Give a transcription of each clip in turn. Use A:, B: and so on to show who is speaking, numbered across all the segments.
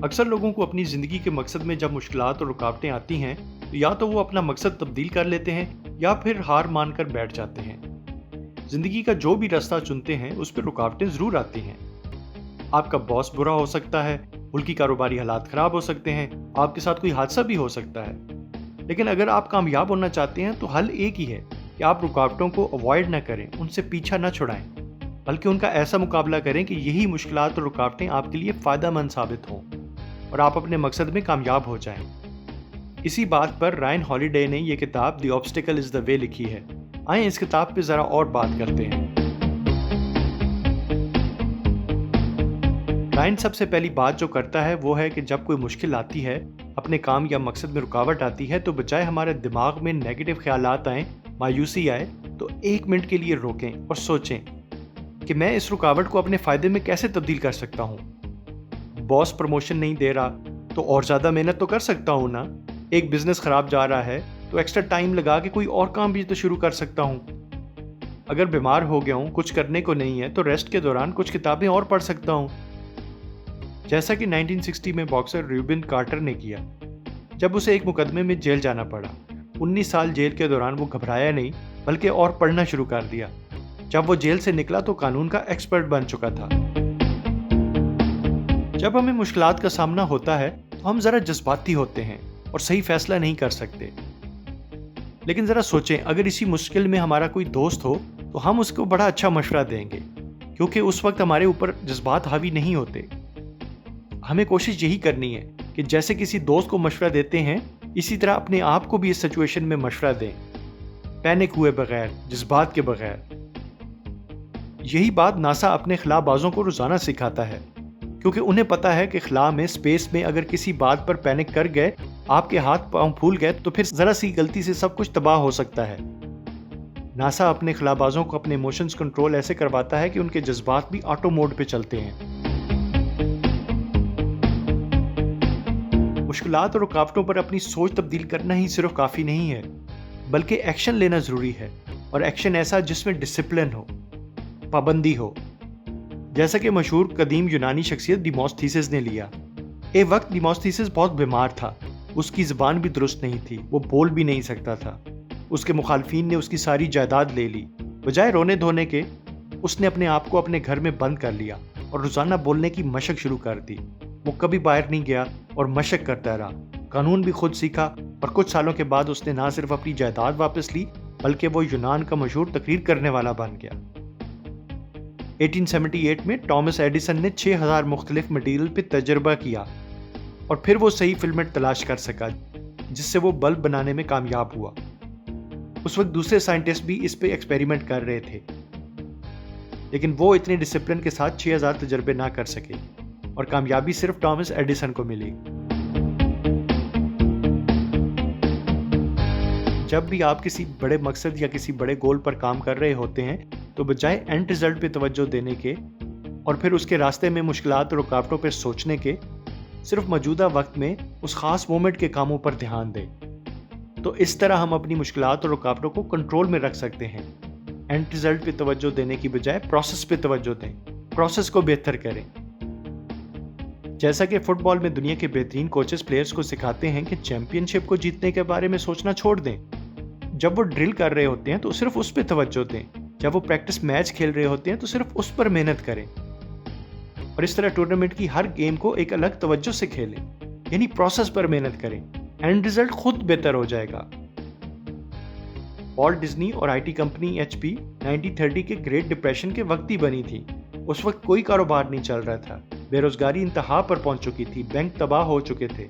A: अक्सर लोगों को अपनी ज़िंदगी के मकसद में जब मुश्किलात और रुकावटें आती हैं तो या तो वो अपना मकसद तब्दील कर लेते हैं या फिर हार मानकर बैठ जाते हैं। ज़िंदगी का जो भी रास्ता चुनते हैं उस पर रुकावटें ज़रूर आती हैं। आपका बॉस बुरा हो सकता है, मुल्क की कारोबारी हालात ख़राब हो सकते हैं, आपके साथ कोई हादसा भी हो सकता है। लेकिन अगर आप कामयाब होना चाहते हैं तो हल एक ही है कि आप रुकावटों को अवॉइड ना करें, उनसे पीछा ना छुड़ाएं, बल्कि उनका ऐसा मुकाबला करें कि यही मुश्किलात और रुकावटें आपके लिए फ़ायदेमंद साबित हों और आप अपने मकसद में कामयाब हो जाएं। इसी बात पर रायन हॉलिडे ने यह किताब the obstacle is the way लिखी है। आइए इस किताब पे जरा और बात करते हैं। रायन सबसे पहली बात जो करता है वो है कि जब कोई मुश्किल आती है, अपने काम या मकसद में रुकावट आती है, तो बजाय हमारे दिमाग में नेगेटिव ख्यालात आए, मायूसी आए, तो 1 मिनट के लिए रोकें और सोचें कि मैं इस रुकावट को अपने फायदे में कैसे तब्दील कर सकता हूँ। बॉस प्रमोशन नहीं दे रहा तो और ज़्यादा मेहनत तो कर सकता हूँ ना। एक बिजनेस खराब जा रहा है तो एक्स्ट्रा टाइम लगा के कोई और काम भी तो शुरू कर सकता हूँ। अगर बीमार हो गया हूँ, कुछ करने को नहीं है, तो रेस्ट के दौरान कुछ किताबें और पढ़ सकता हूँ, जैसा कि 1960 में बॉक्सर रूबिन कार्टर ने किया जब उसे एक मुकदमे में जेल जाना पड़ा। 19 साल जेल के दौरान वो घबराया नहीं, बल्कि और पढ़ना शुरू कर दिया। जब वो जेल से निकला तो कानून का एक्सपर्ट बन चुका था। जब हमें मुश्किलात का सामना होता है तो हम जरा जज्बाती होते हैं और सही फैसला नहीं कर सकते। लेकिन जरा सोचें, अगर इसी मुश्किल में हमारा कोई दोस्त हो तो हम उसको बड़ा अच्छा मशवरा देंगे, क्योंकि उस वक्त हमारे ऊपर जज्बात हावी नहीं होते। हमें कोशिश यही करनी है कि जैसे किसी दोस्त को मशवरा देते हैं, इसी तरह अपने आप को भी इस सिचुएशन में मशवरा दें, पैनिक हुए बगैर, जज्बात के बगैर। यही बात नासा अपने खिलाबाजों को रोजाना सिखाता है, क्योंकि उन्हें पता है कि खिला में, स्पेस में अगर किसी बात पर पैनिक कर गए, आपके हाथ पांव फूल गए, तो फिर जरा सी गलती से सब कुछ तबाह हो सकता है। नासा अपने खिलाबाजों को अपने इमोशंस कंट्रोल ऐसे करवाता है कि उनके जज्बात भी ऑटो मोड पे चलते हैं। मुश्किलात और रुकावटों पर अपनी सोच तब्दील करना ही सिर्फ काफी नहीं है, बल्कि एक्शन लेना जरूरी है, और एक्शन ऐसा जिसमें डिसिप्लिन हो, पाबंदी हो, जैसा कि मशहूर कदीम यूनानी शख्सियत डिमोस्थीसिस ने लिया। एक वक्त डिमोस्थीसिस बहुत बीमार था, उसकी ज़बान भी दुरुस्त नहीं थी, वो बोल भी नहीं सकता था। उसके मुखालफीन ने उसकी सारी जायदाद ले ली। बजाय रोने धोने के, उसने अपने आप को अपने घर में बंद कर लिया और रोजाना बोलने की मशक शुरू कर दी। वो कभी बाहर नहीं गया और मशक करता रहा, कानून भी खुद सीखा, और कुछ सालों के बाद उसने ना सिर्फ अपनी जायदाद वापस ली, बल्कि वो यूनान का मशहूर तकरीर करने वाला बन गया। 1878 में टॉमस एडिसन ने 6000 मुख्तलिफ मटीरियल पे तजर्बा किया और फिर वो सही फिलामेंट तलाश कर सका, जिससे वो बल्ब बनाने में कामयाब हुआ। उस वक्त दूसरे साइंटिस्ट भी इस पे एक्सपेरिमेंट कर रहे थे, लेकिन वो इतने डिसिप्लिन के साथ 6000 तजर्बे ना कर सके, और कामयाबी सिर्फ टॉमस एडिसन को मिली। जब भी आप किसी बड़े मकसद या किसी बड़े गोल पर काम कर रहे होते हैं, तो बजाय एंड रिजल्ट पे तवज्जो देने के और फिर उसके रास्ते में मुश्किलात और रुकावटों पर सोचने के, सिर्फ मौजूदा वक्त में उस खास मोमेंट के कामों पर ध्यान दें। तो इस तरह हम अपनी मुश्किलात और रुकावटों को कंट्रोल में रख सकते हैं। एंड रिजल्ट पे तवज्जो देने की बजाय प्रोसेस पे तवज्जो दें, प्रोसेस को बेहतर करें। जैसा कि फुटबॉल में दुनिया के बेहतरीन कोचेस प्लेयर्स को सिखाते हैं कि चैंपियनशिप को जीतने के बारे में सोचना छोड़ दें। जब वो ड्रिल कर रहे होते हैं तो सिर्फ उस पर तवज्जो दें, जब वो प्रैक्टिस मैच खेल रहे होते हैं तो सिर्फ उस पर मेहनत करें, और इस तरह टूर्नामेंट की हर गेम को एक अलग तवज्जो से खेलें, यानी प्रोसेस पर मेहनत करें। एंड रिजल्ट खुद बेहतर हो जाएगा। वॉल्ट डिज्नी और आईटी कंपनी HP 1930 के ग्रेट डिप्रेशन के वक्त ही बनी थी। उस वक्त कोई कारोबार नहीं चल रहा था, बेरोजगारी इंतहा पर पहुंच चुकी थी, बैंक तबाह हो चुके थे,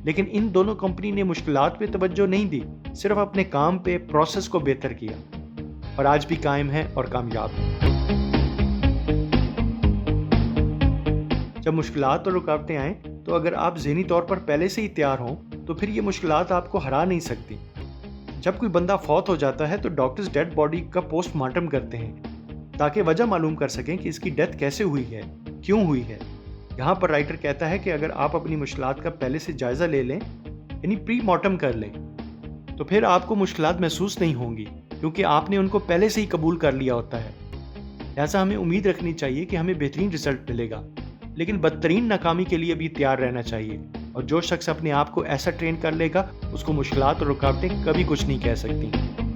A: लेकिन इन दोनों कंपनी ने मुश्किलात पे तवज्जो नहीं दी, सिर्फ अपने काम पे, प्रोसेस को बेहतर किया, और आज भी कायम है और कामयाब है। जब मुश्किलात और रुकावटें आएं, तो अगर आप ज़हनी तौर पर पहले से ही तैयार हों, तो फिर ये मुश्किलात आपको हरा नहीं सकती। जब कोई बंदा फौत हो जाता है तो डॉक्टर्स डेड बॉडी का पोस्टमार्टम करते हैं, ताकि वजह मालूम कर सकें कि इसकी डेथ कैसे हुई है, क्यों हुई है। यहाँ पर राइटर कहता है कि अगर आप अपनी मुश्किलात का पहले से जायजा ले लें, यानी प्री मॉर्टम कर लें, तो फिर आपको मुश्किलात महसूस नहीं होंगी, क्योंकि आपने उनको पहले से ही कबूल कर लिया होता है। लिहाजा हमें उम्मीद रखनी चाहिए कि हमें बेहतरीन रिजल्ट मिलेगा, लेकिन बदतरीन नाकामी के लिए भी तैयार रहना चाहिए। और जो शख्स अपने आप को ऐसा ट्रेन कर लेगा, उसको मुश्किलात और रुकावटें कभी कुछ नहीं कह सकती।